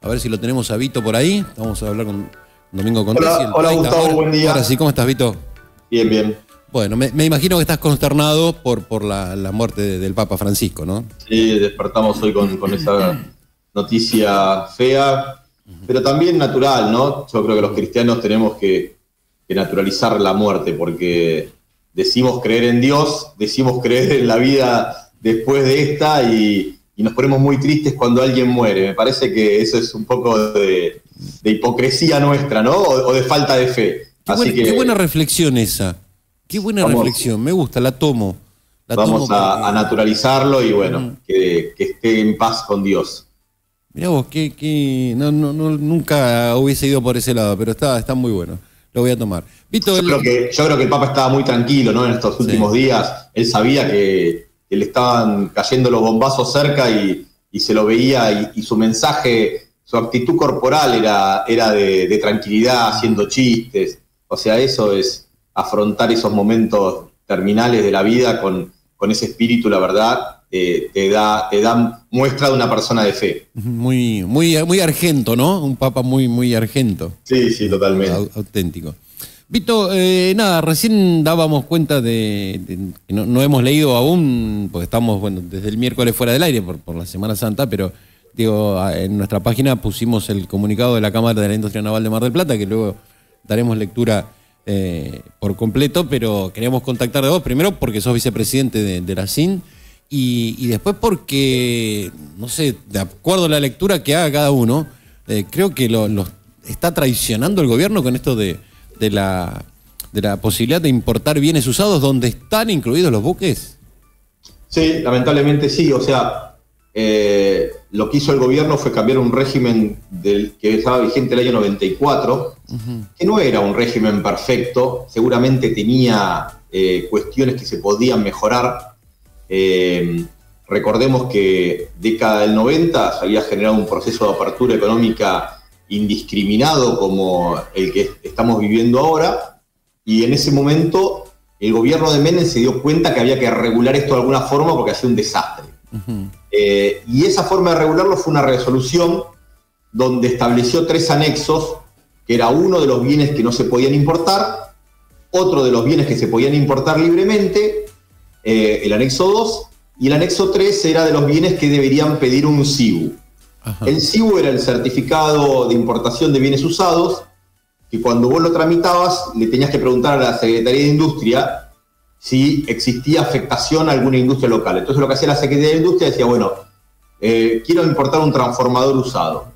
A ver si lo tenemos a Vito por ahí. Vamos a hablar con Domingo Contés. Hola Gustavo, buen día. Ahora sí, ¿cómo estás, Vito? Bien, bien. Bueno, me imagino que estás consternado por la muerte del Papa Francisco, ¿no? Sí, despertamos hoy con esa noticia fea, pero también natural, ¿no? Yo creo que los cristianos tenemos que naturalizar la muerte, porque decimos creer en Dios, decimos creer en la vida después de esta y nos ponemos muy tristes cuando alguien muere. Me parece que eso es un poco de hipocresía nuestra, ¿no? O de falta de fe. Qué buena reflexión esa. Qué buena reflexión. Me gusta, la tomo. Vamos a naturalizarlo y bueno, que esté en paz con Dios. Mirá vos, nunca hubiese ido por ese lado, pero está muy bueno. Lo voy a tomar. Vito, yo creo que el Papa estaba muy tranquilo, ¿no? En estos últimos días. Él sabía que le estaban cayendo los bombazos cerca y se lo veía, y su mensaje, su actitud corporal era de tranquilidad, haciendo chistes. O sea, eso es afrontar esos momentos terminales de la vida con ese espíritu, la verdad, te da muestra de una persona de fe. Muy, muy, muy argento, ¿no? Un Papa muy, muy argento. Sí, totalmente. Auténtico. Vito, nada, recién dábamos cuenta de que no hemos leído aún, porque estamos, bueno, desde el miércoles fuera del aire por la Semana Santa, pero digo, en nuestra página pusimos el comunicado de la Cámara de la Industria Naval de Mar del Plata, que luego daremos lectura por completo, pero queríamos contactar de vos, primero porque sos vicepresidente de la SIN, y después porque, no sé, de acuerdo a la lectura que haga cada uno, creo que los está traicionando el gobierno con esto de la posibilidad de importar bienes usados donde están incluidos los buques. Sí, lamentablemente sí. O sea, lo que hizo el gobierno fue cambiar un régimen que estaba vigente el año 94, que no era un régimen perfecto, seguramente tenía cuestiones que se podían mejorar. Recordemos que década del 90 se había generado un proceso de apertura económica indiscriminado como el que estamos viviendo ahora, y en ese momento el gobierno de Menem se dio cuenta que había que regular esto de alguna forma porque hacía un desastre. Y esa forma de regularlo fue una resolución donde estableció 3 anexos, que era uno de los bienes que no se podían importar, otro de los bienes que se podían importar libremente, el anexo 2, y el anexo 3 era de los bienes que deberían pedir un SIBU. El SIBU era el certificado de importación de bienes usados, que cuando vos lo tramitabas le tenías que preguntar a la Secretaría de Industria si existía afectación a alguna industria local. Entonces lo que hacía la Secretaría de Industria decía, bueno, quiero importar un transformador usado.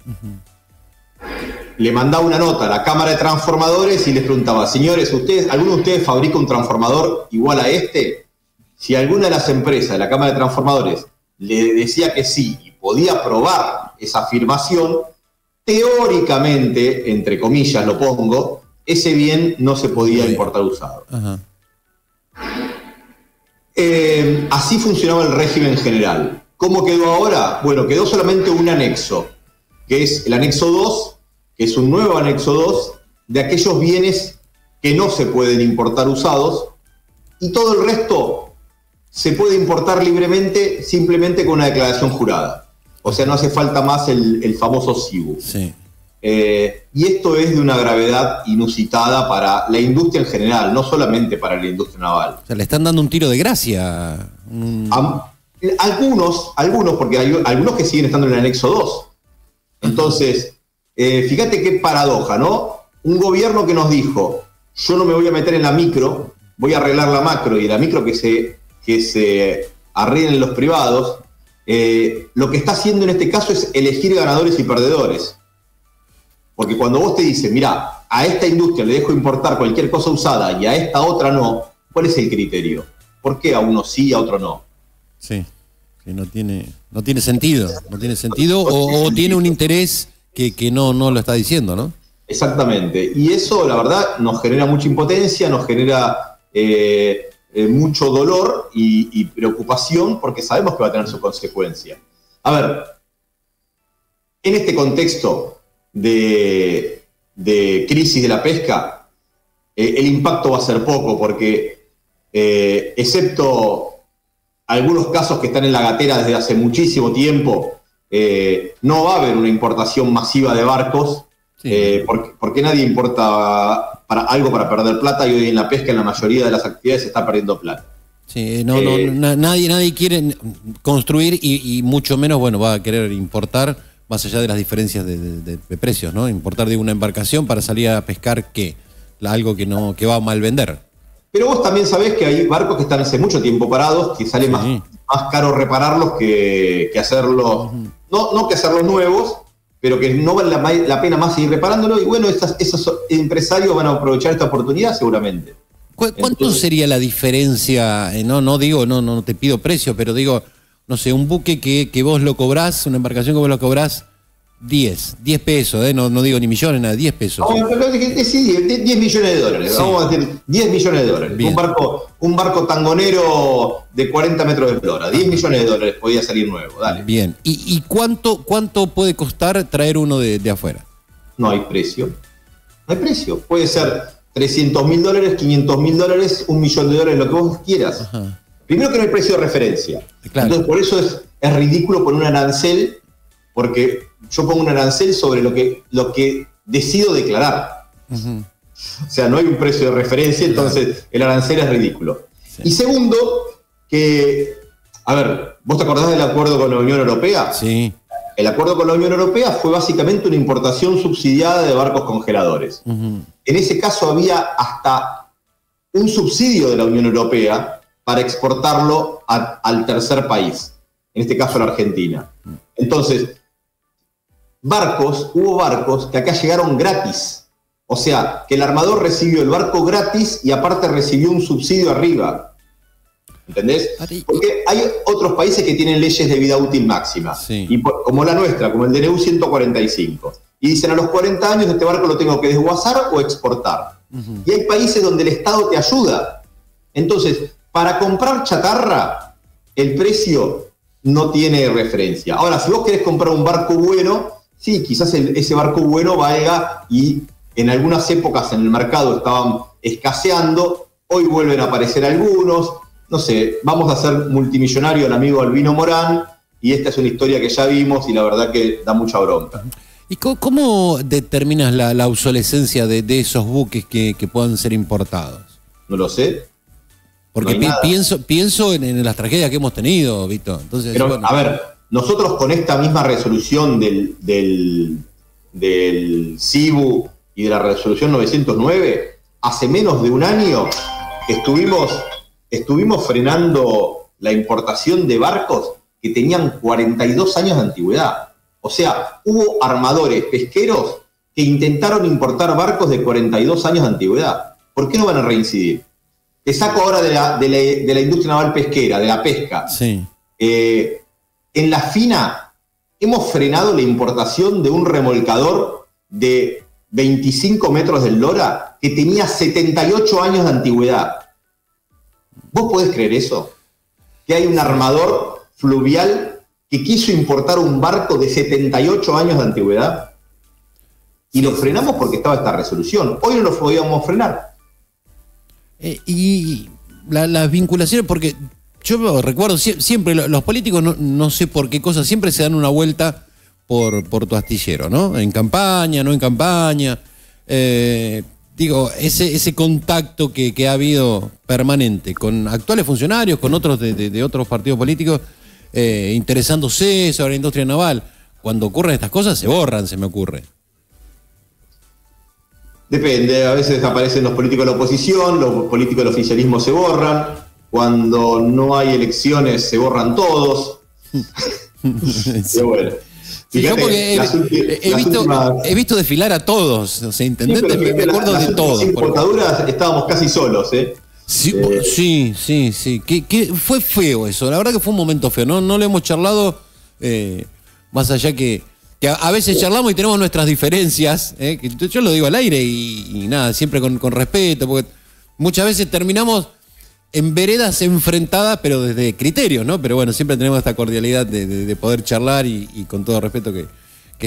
Le mandaba una nota a la Cámara de Transformadores y les preguntaba, señores, ¿alguno de ustedes fabrica un transformador igual a este? Si alguna de las empresas de la Cámara de Transformadores le decía que sí y podía probar esa afirmación, teóricamente, entre comillas lo pongo, ese bien no se podía importar usado. Así funcionaba el régimen general. ¿Cómo quedó ahora? Bueno, quedó solamente un anexo, que es el anexo 2, que es un nuevo anexo 2 de aquellos bienes que no se pueden importar usados, y todo el resto se puede importar libremente simplemente con una declaración jurada. O sea, no hace falta más el famoso SIBU. Sí. Y esto es de una gravedad inusitada para la industria en general, no solamente para la industria naval. O sea, le están dando un tiro de gracia. Algunos, porque hay algunos que siguen estando en el anexo 2. Entonces, fíjate qué paradoja, ¿no? Un gobierno que nos dijo, yo no me voy a meter en la micro, voy a arreglar la macro, y la micro que se arreglen los privados, lo que está haciendo en este caso es elegir ganadores y perdedores. Porque cuando vos te dices, mira, a esta industria le dejo importar cualquier cosa usada y a esta otra no, ¿cuál es el criterio? ¿Por qué a uno sí y a otro no? Sí, que no tiene sentido. No tiene sentido o tiene un interés que no lo está diciendo, ¿no? Exactamente. Y eso, la verdad, nos genera mucha impotencia, nos genera mucho dolor y preocupación, porque sabemos que va a tener su consecuencia. A ver, en este contexto de crisis de la pesca, el impacto va a ser poco, porque excepto algunos casos que están en la gatera desde hace muchísimo tiempo, no va a haber una importación masiva de barcos, Sí. porque nadie importa algo para perder plata, y hoy en la pesca en la mayoría de las actividades se está perdiendo plata. Sí, nadie quiere construir y mucho menos, bueno, va a querer importar, más allá de las diferencias de precios, ¿no? Importar de una embarcación para salir a pescar, ¿qué? Algo que va a mal vender. Pero vos también sabés que hay barcos que están hace mucho tiempo parados, que sale más caro repararlos que hacerlos, no que hacerlos nuevos, pero que no vale la pena más seguir reparándolo, y bueno, esos empresarios van a aprovechar esta oportunidad seguramente. ¿Cuánto sería la diferencia? No te pido precio, pero digo, no sé, un buque que vos lo cobrás, una embarcación que vos lo cobrás 10 pesos, no digo ni millones, nada, 10 pesos. No, sí, 10 millones de dólares, sí. Vamos a decir 10 millones de dólares. Un barco tangonero de 40 metros de eslora, 10 millones de dólares podía salir nuevo, dale. Bien, ¿y cuánto puede costar traer uno de afuera? No hay precio, puede ser $300.000, $500.000, $1.000.000, lo que vos quieras. Ajá. Primero que no hay precio de referencia. Claro. Entonces, por eso es ridículo poner un arancel, porque yo pongo un arancel sobre lo que decido declarar. Uh-huh. O sea, no hay un precio de referencia, entonces el arancel es ridículo. Sí. Y segundo, ¿vos te acordás del acuerdo con la Unión Europea? Sí. El acuerdo con la Unión Europea fue básicamente una importación subsidiada de barcos congeladores. Uh-huh. En ese caso había hasta un subsidio de la Unión Europea para exportarlo al tercer país, en este caso la Argentina. Entonces, hubo barcos que acá llegaron gratis. O sea, que el armador recibió el barco gratis y aparte recibió un subsidio arriba. ¿Entendés? Porque hay otros países que tienen leyes de vida útil máxima, sí. Como la nuestra, como el DNU 145. Y dicen, a los 40 años este barco lo tengo que desguazar o exportar. Uh-huh. Y hay países donde el Estado te ayuda. Entonces, para comprar chatarra, el precio no tiene referencia. Ahora, si vos querés comprar un barco bueno, sí, quizás ese barco bueno valga, y en algunas épocas en el mercado estaban escaseando, hoy vuelven a aparecer algunos. No sé, vamos a hacer multimillonario al amigo Albino Morán, y esta es una historia que ya vimos y la verdad que da mucha bronca. ¿Y cómo determinas la obsolescencia de esos buques que puedan ser importados? No lo sé. Porque pienso en las tragedias que hemos tenido, Víctor. Entonces, pero, bueno. A ver, nosotros con esta misma resolución del CIBU y de la resolución 909, hace menos de un año estuvimos frenando la importación de barcos que tenían 42 años de antigüedad. O sea, hubo armadores pesqueros que intentaron importar barcos de 42 años de antigüedad. ¿Por qué no van a reincidir? Te saco ahora de la industria naval pesquera, de la pesca. Sí. En la FINA hemos frenado la importación de un remolcador de 25 metros de eslora que tenía 78 años de antigüedad. ¿Vos podés creer eso? Que hay un armador fluvial que quiso importar un barco de 78 años de antigüedad y lo frenamos porque estaba esta resolución. Hoy no lo podíamos frenar. Y las vinculaciones, porque yo recuerdo siempre los políticos, no sé por qué cosa, siempre se dan una vuelta por tu astillero, ¿no? En campaña, no en campaña. Digo, ese contacto que ha habido permanente con actuales funcionarios, con otros de otros partidos políticos, interesándose sobre la industria naval. Cuando ocurren estas cosas se borran, se me ocurre. Depende, a veces aparecen los políticos de la oposición, los políticos del oficialismo se borran, cuando no hay elecciones se borran todos. Sí. Pero bueno. Fíjate, yo porque he visto desfilar a todos, o sea, intendentes, sí, me acuerdo de todos. Sin portaduras estábamos casi solos, ¿eh? Sí. Que fue feo eso, la verdad que fue un momento feo, no lo hemos charlado, más allá que a veces charlamos y tenemos nuestras diferencias, que yo lo digo al aire y nada, siempre con respeto, porque muchas veces terminamos en veredas enfrentadas, pero desde criterios, ¿no? Pero bueno, siempre tenemos esta cordialidad de poder charlar y con todo respeto que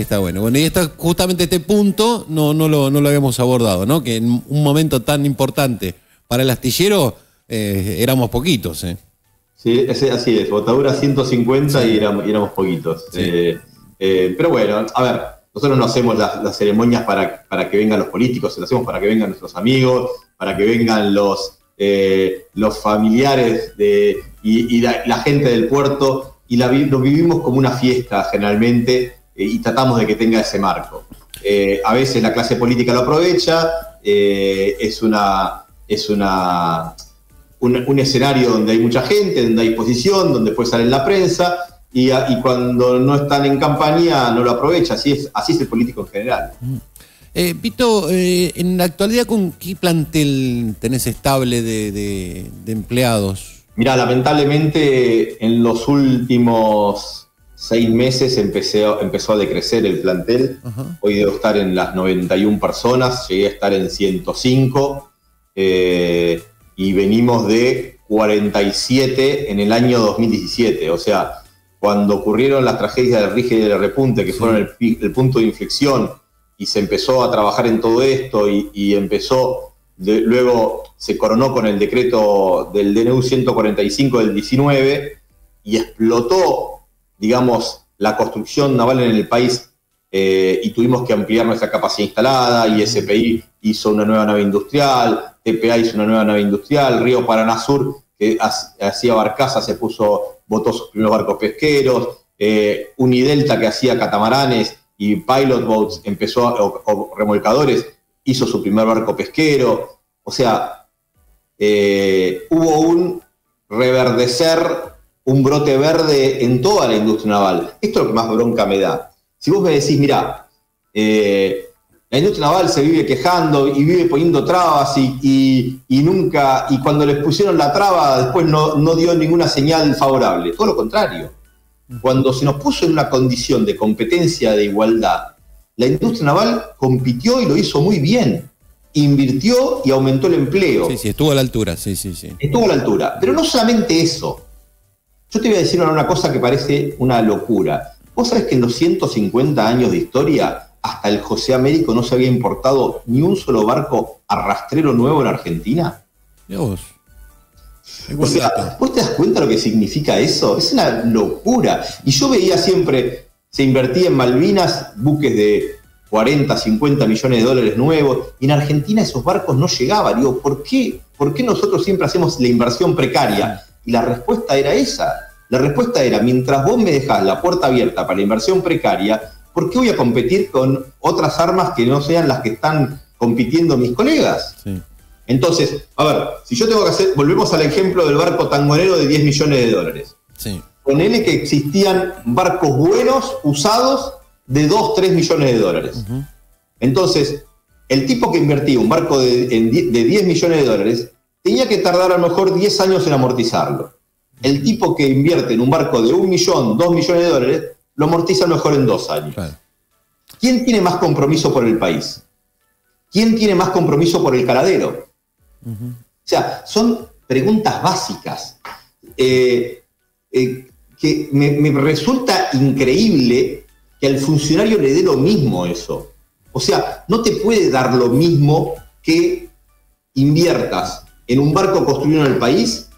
está bueno. Bueno, y justamente este punto no lo habíamos abordado, ¿no? Que en un momento tan importante para el astillero éramos poquitos, ¿eh? Sí, así es, botadura 150 sí. y éramos poquitos. Sí. Pero bueno, a ver, nosotros no hacemos las ceremonias para que vengan los políticos, se las hacemos para que vengan nuestros amigos, para que vengan los familiares y la gente del puerto, y lo vivimos como una fiesta generalmente, y tratamos de que tenga ese marco. A veces la clase política lo aprovecha, es un escenario donde hay mucha gente, donde hay exposición, donde después sale en la prensa, y cuando no están en campaña no lo aprovecha. Así es el político en general. Vito, en la actualidad, ¿con qué plantel tenés estable de empleados? Mirá, lamentablemente en los últimos 6 meses empezó a decrecer el plantel. Ajá. Hoy debo estar en las 91 personas, llegué a estar en 105, y venimos de 47 en el año 2017. O sea, cuando ocurrieron las tragedias del Rigel y del Repunte, que fueron el punto de inflexión, y se empezó a trabajar en todo esto, y empezó, luego se coronó con el decreto del DNU 145 del 19, y explotó, digamos, la construcción naval en el país, y tuvimos que ampliar nuestra capacidad instalada, y SPI hizo una nueva nave industrial, TPA hizo una nueva nave industrial, Río Paraná Sur, que hacía barcazas, botó sus primeros barcos pesqueros, Unidelta, que hacía catamaranes y pilot boats, o remolcadores, hizo su primer barco pesquero. O sea, hubo un reverdecer, un brote verde en toda la industria naval. Esto es lo que más bronca me da. Si vos me decís, mirá, la industria naval se vive quejando y vive poniendo trabas, y cuando les pusieron la traba después no dio ninguna señal favorable. Todo lo contrario. Cuando se nos puso en una condición de competencia de igualdad, la industria naval compitió y lo hizo muy bien. Invirtió y aumentó el empleo. Sí, estuvo a la altura, sí. Estuvo a la altura. Pero no solamente eso. Yo te voy a decir una cosa que parece una locura. ¿Vos sabés que en los 150 años de historia, hasta el José Américo, no se había importado ni un solo barco arrastrero nuevo en Argentina? Dios. O sea, ¿vos te das cuenta lo que significa eso? Es una locura. Y yo veía siempre, se invertía en Malvinas buques de 40, 50 millones de dólares nuevos, y en Argentina esos barcos no llegaban. Digo, ¿por qué nosotros siempre hacemos la inversión precaria? Y la respuesta era esa. La respuesta era, mientras vos me dejás la puerta abierta para la inversión precaria, ¿por qué voy a competir con otras armas que no sean las que están compitiendo mis colegas? Sí. Entonces, a ver, si yo tengo que volvemos al ejemplo del barco tangonero de 10 millones de dólares. Sí. Ponele que existían barcos buenos, usados, de 2, 3 millones de dólares. Uh-huh. Entonces, el tipo que invertía un barco de 10 millones de dólares tenía que tardar a lo mejor 10 años en amortizarlo. El tipo que invierte en un barco de 1 millón, 2 millones de dólares, lo amortiza a lo mejor en 2 años. Claro. ¿Quién tiene más compromiso por el país? ¿Quién tiene más compromiso por el caladero? Uh-huh. O sea, son preguntas básicas que me resulta increíble que al funcionario le dé lo mismo eso. O sea, no te puede dar lo mismo que inviertas en un barco construido en el país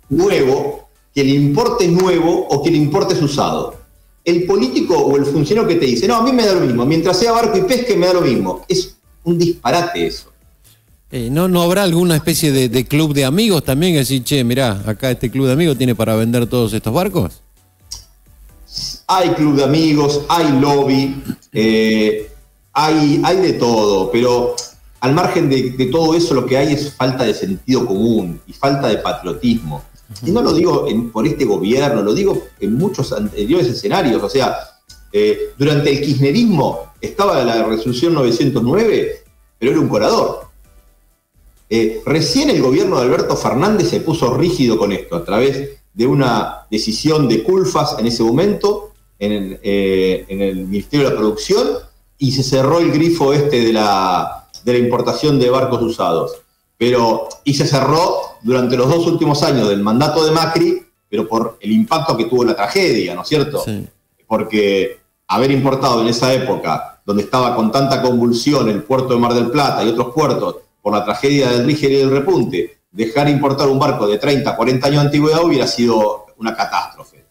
nuevo, que le importe nuevo o que le importe usado. El político o el funcionario que te dice, no, a mí me da lo mismo, mientras sea barco y pesque me da lo mismo. Es un disparate eso. ¿No habrá alguna especie de club de amigos también que decir, che, mirá, acá este club de amigos tiene para vender todos estos barcos? Hay club de amigos, hay lobby, hay de todo, pero al margen de todo eso lo que hay es falta de sentido común y falta de patriotismo. Y no lo digo por este gobierno, lo digo en muchos anteriores escenarios. O sea, durante el kirchnerismo estaba la resolución 909, pero era un colador. Recién el gobierno de Alberto Fernández se puso rígido con esto, a través de una decisión de Culfas en ese momento, en el Ministerio de la Producción, y se cerró el grifo de la importación de barcos usados. Y se cerró durante los 2 últimos años del mandato de Macri, pero por el impacto que tuvo la tragedia, ¿no es cierto? Sí. Porque haber importado en esa época, donde estaba con tanta convulsión el puerto de Mar del Plata y otros puertos, por la tragedia del Rigel y del Repunte, dejar importar un barco de 30, 40 años de antigüedad hubiera sido una catástrofe.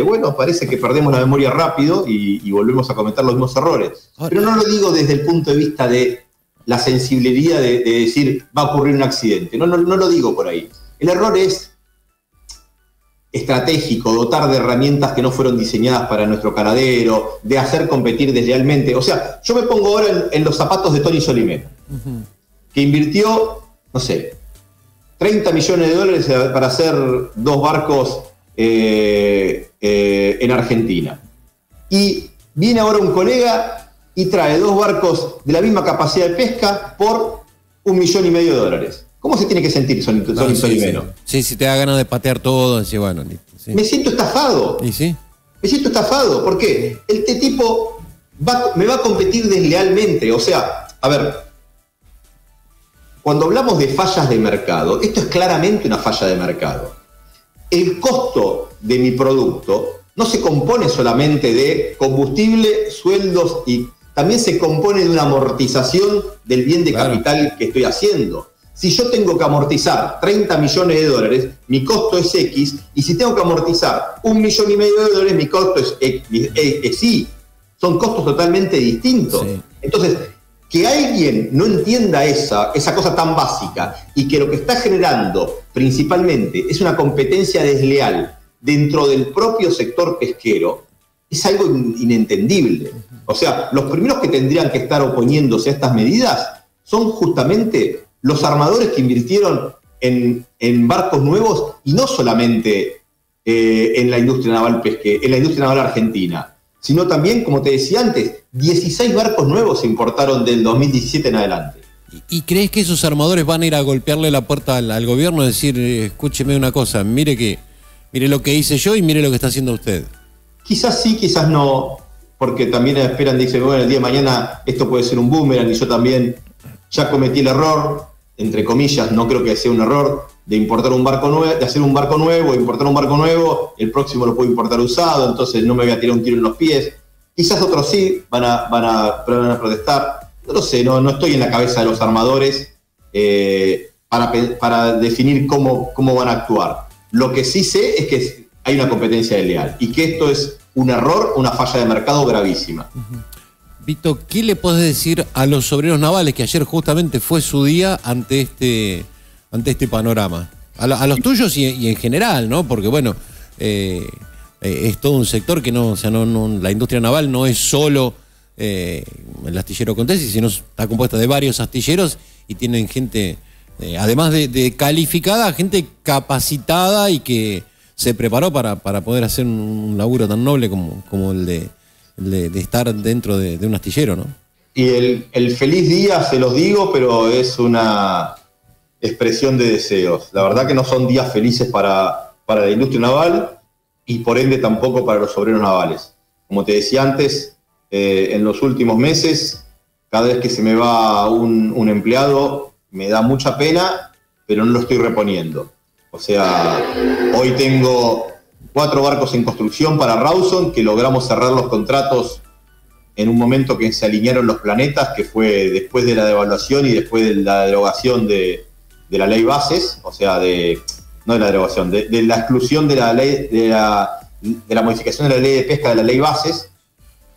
bueno, parece que perdemos la memoria rápido y volvemos a cometer los mismos errores. Pero no lo digo desde el punto de vista de la sensibilidad de decir va a ocurrir un accidente. No lo digo por ahí. El error es estratégico, dotar de herramientas que no fueron diseñadas para nuestro caladero, de hacer competir deslealmente. O sea, yo me pongo ahora en los zapatos de Tony Solimena, que invirtió, no sé, 30 millones de dólares para hacer 2 barcos en Argentina. Y viene ahora un colega y trae 2 barcos de la misma capacidad de pesca por $1,5 millones. ¿Cómo se tiene que sentir Solimena? Sí, te da ganas de patear todo, así, bueno. Sí. Me siento estafado. ¿Y sí? Me siento estafado. ¿Por qué? Este tipo me va a competir deslealmente. O sea, a ver, cuando hablamos de fallas de mercado, esto es claramente una falla de mercado. El costo de mi producto no se compone solamente de combustible, sueldos y también se compone de una amortización del bien de capital que estoy haciendo. Si yo tengo que amortizar 30 millones de dólares, mi costo es X, y si tengo que amortizar $1,5 millones, mi costo es X. Y son costos totalmente distintos. Sí. Entonces, que alguien no entienda esa cosa tan básica y que lo que está generando principalmente es una competencia desleal dentro del propio sector pesquero, es algo inentendible. O sea, los primeros que tendrían que estar oponiéndose a estas medidas son justamente los armadores que invirtieron en barcos nuevos y no solamente en la industria naval en la industria naval argentina, sino también, como te decía antes, 16 barcos nuevos se importaron del 2017 en adelante. ¿Y crees que esos armadores van a ir a golpearle la puerta al gobierno y decir, escúcheme una cosa, mire lo que hice yo y mire lo que está haciendo usted? Quizás sí, quizás no, porque también esperan, dicen, bueno, el día de mañana esto puede ser un boomerang y yo también ya cometí el error, entre comillas, no creo que sea un error, de importar un barco nuevo, de hacer un barco nuevo, importar un barco nuevo, el próximo lo puedo importar usado, entonces no me voy a tirar un tiro en los pies. Quizás otros sí van a protestar. No lo sé, no estoy en la cabeza de los armadores para definir cómo van a actuar. Lo que sí sé es que hay una competencia desleal y que esto es un error, una falla de mercado gravísima. Vito, ¿qué le podés decir a los obreros navales que ayer justamente fue su día ante este panorama? A los tuyos y en general, ¿no? Porque bueno, es todo un sector que la industria naval no es solo el astillero Contesi, sino está compuesta de varios astilleros y tienen gente, además de calificada, gente capacitada y que se preparó para poder hacer un laburo tan noble como el de estar dentro de un astillero, ¿no? Y el feliz día, se los digo, pero es una expresión de deseos. La verdad que no son días felices para la industria naval y por ende tampoco para los obreros navales. Como te decía antes, en los últimos meses, cada vez que se me va un empleado, me da mucha pena, pero no lo estoy reponiendo. O sea, hoy tengo 4 barcos en construcción para Rawson, que logramos cerrar los contratos en un momento que se alinearon los planetas, que fue después de la devaluación y después de la derogación de la ley bases, o sea, no de la derogación, de la exclusión de la ley, de la modificación de la ley de pesca de la ley bases,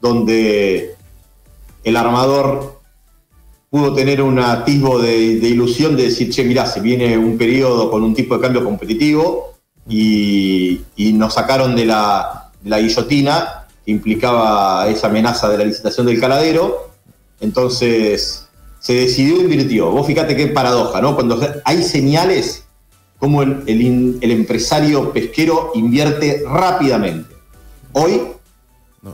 donde el armador pudo tener un atisbo de ilusión de decir, che, mirá, se viene un periodo con un tipo de cambio competitivo y nos sacaron de la guillotina que implicaba esa amenaza de la licitación del caladero. Entonces se decidió, invirtió. Vos fíjate qué paradoja, ¿no? Cuando hay señales, como el empresario pesquero invierte rápidamente. Hoy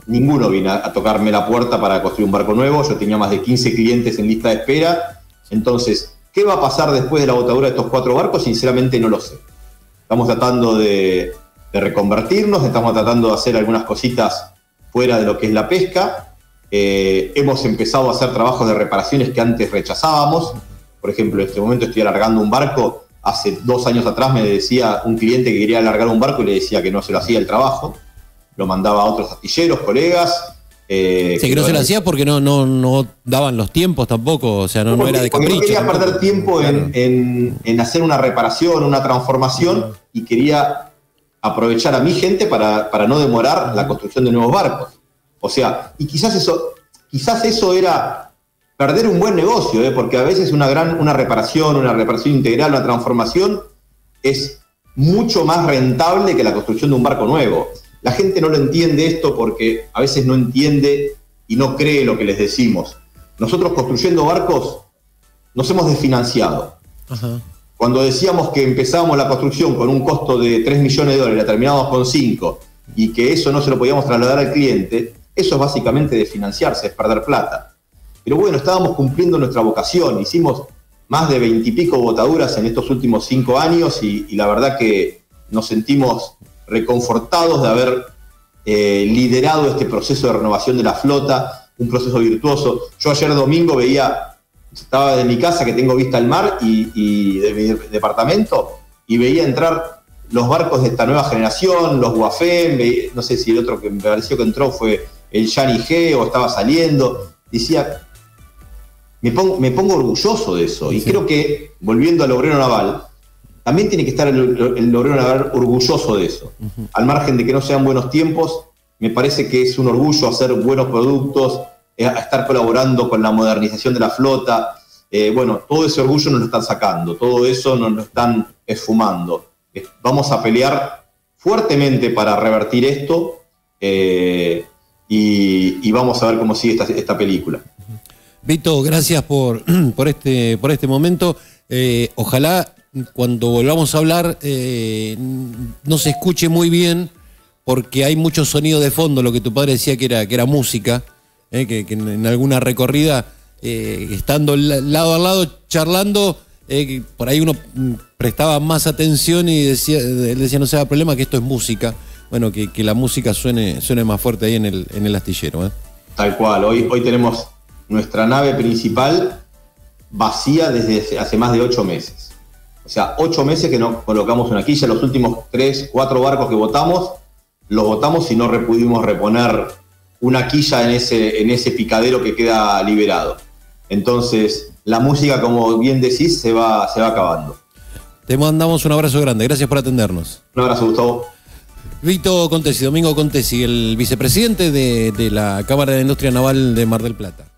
ninguno vino a tocarme la puerta para construir un barco nuevo. Yo tenía más de 15 clientes en lista de espera. Entonces, ¿qué va a pasar después de la botadura de estos 4 barcos? Sinceramente no lo sé. Estamos tratando de reconvertirnos, estamos tratando de hacer algunas cositas fuera de lo que es la pesca. Hemos empezado a hacer trabajos de reparaciones que antes rechazábamos. Por ejemplo, en este momento estoy alargando un barco. Hace 2 años atrás me decía un cliente que quería alargar un barco y le decía que no se lo hacía el trabajo. Lo mandaba a otros astilleros, colegas. Sí, que no se lo hacía porque no daban los tiempos tampoco, o sea, no era de capricho. No quería perder tiempo en hacer una reparación, una transformación, y quería aprovechar a mi gente para no demorar la construcción de nuevos barcos. O sea, y quizás eso era perder un buen negocio, porque a veces una reparación integral, una transformación, es mucho más rentable que la construcción de un barco nuevo. La gente no lo entiende esto porque a veces no entiende y no cree lo que les decimos. Nosotros construyendo barcos nos hemos desfinanciado. Ajá. Cuando decíamos que empezábamos la construcción con un costo de $3 millones y la terminábamos con 5 y que eso no se lo podíamos trasladar al cliente, eso es básicamente desfinanciarse, es perder plata. Pero bueno, estábamos cumpliendo nuestra vocación, hicimos más de 20 y pico botaduras en estos últimos 5 años y la verdad que nos sentimos reconfortados de haber liderado este proceso de renovación de la flota, un proceso virtuoso. Yo ayer domingo estaba de mi casa, que tengo vista al mar, y de mi departamento, y veía entrar los barcos de esta nueva generación, los Guafén, no sé si el otro que me pareció que entró fue el Yani G o estaba saliendo. Decía, me pongo orgulloso de eso. Y creo que, volviendo al obrero naval, también tiene que estar el obrero naval orgulloso de eso. Al margen de que no sean buenos tiempos, me parece que es un orgullo hacer buenos productos, estar colaborando con la modernización de la flota. Bueno, todo ese orgullo nos lo están sacando, todo eso nos lo están esfumando. Vamos a pelear fuertemente para revertir esto y vamos a ver cómo sigue esta película. Vito, gracias por este momento. Ojalá cuando volvamos a hablar no se escuche muy bien, porque hay mucho sonido de fondo, lo que tu padre decía que era música, que en alguna recorrida, estando lado a lado, charlando, por ahí uno prestaba más atención y él decía no se haga problema, que esto es música. Bueno, que la música suene más fuerte ahí en el astillero. Tal cual, hoy tenemos nuestra nave principal vacía desde hace más de 8 meses. O sea, 8 meses que no colocamos una quilla. Los últimos 3, 4 barcos que botamos, los botamos y no pudimos reponer una quilla en ese picadero que queda liberado. Entonces, la música, como bien decís, se va acabando. Te mandamos un abrazo grande. Gracias por atendernos. Un abrazo, Gustavo. Vito Contesi, Domingo Contesi, el vicepresidente de la Cámara de Industria Naval de Mar del Plata.